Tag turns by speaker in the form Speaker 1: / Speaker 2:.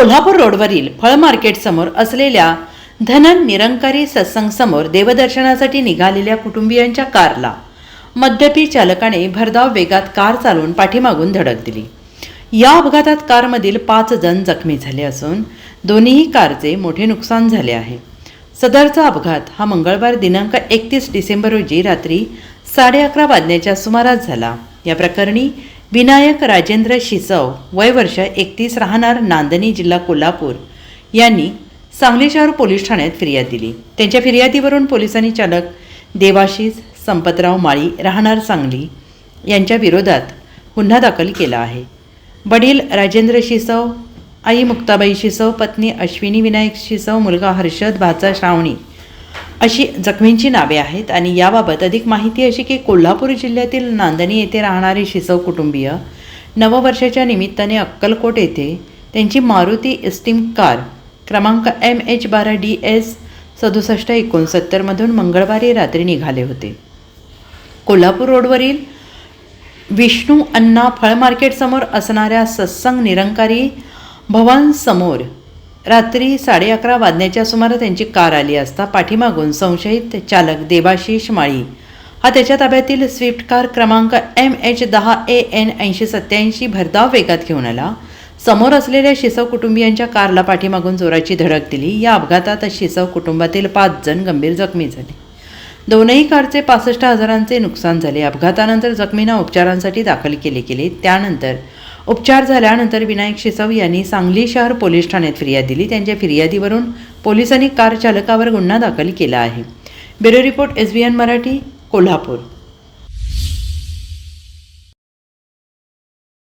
Speaker 1: कोल्हापूर रोडवरील फळ मार्केट समोर असलेल्या धनन निरंकारी सत्संग समोर देवदर्शनासाठी निघालेल्या कुटुंबियांच्या कारला मद्यपी चालकाने भरधाव वेगात कार चालवून पाठीमागून धडक दिली। या अपघातात कारमधील 5 जण जखमी झाले असून दोन्ही कारचे मोठे नुकसान झाले आहे। सदरचा अपघात हा मंगळवार दिनांक 31 डिसेंबर रोजी रात्री 11:30 वाजण्याच्या सुमारास झाला। या प्रकरणी विनायक राजेंद्र शिसव वय वर्ष 31 राहणार नांदणी जिल्हा कोल्हापूर यांनी सांगली शहर पोलीस ठाण्यात फिर्याद दिली। त्यांच्या फिर्यादीवरून पोलिसांनी चालक देवाशीष संपतराव माळी राहणार सांगली यांच्या विरोधात गुन्हा दाखल केला आहे। वडील राजेंद्र शिसव, आई मुक्ताबाई शिसव, पत्नी अश्विनी विनायक शिसव, मुलगा हर्षद, भाचा श्रावणी अशी जखमींची नावे आहेत। आणि याबाबत अधिक माहिती अशी की कोल्हापूर जिल्ह्यातील नांदणी येथे राहणारे शिसव कुटुंबीय नववर्षाच्या निमित्ताने अक्कलकोट येथे त्यांची मारुती एस्टीम कार क्रमांक MH12DS 6769 मधून मंगळवारी रात्री निघाले होते। कोल्हापूर रोडवरील विष्णू अण्णा फळ मार्केट समोर असणाऱ्या सत्संग निरंकारी भवन समोर रात्री 11:30 वाजण्याच्या सुमारास त्यांची कार आली असता पाठीमागून संशयित चालक देवाशीष माळी हा त्याच्या ताब्यातील स्विफ्ट कार क्रमांक MH10AN 8087 भरधाव वेगात घेऊन आला। समोर असलेल्या शिसव कुटुंबियांच्या कारला पाठीमागून जोराची धडक दिली। या अपघातात शिसव कुटुंबातील 5 जण गंभीर जखमी झाले। दोनही कारचे 65,000चे नुकसान झाले। अपघातानंतर जखमींना उपचारांसाठी दाखल केले गेले। त्यानंतर उपचार झाल्यानंतर विनायक शिसव यांनी सांगली शहर पोलीस ठाण्यात फिर्याद दिली। त्यांच्या फिर्यादीवरून पोलिसांनी कार चालकावर गुन्हा दाखल केला आहे। Bureau report SBN Marathi, Kolhapur.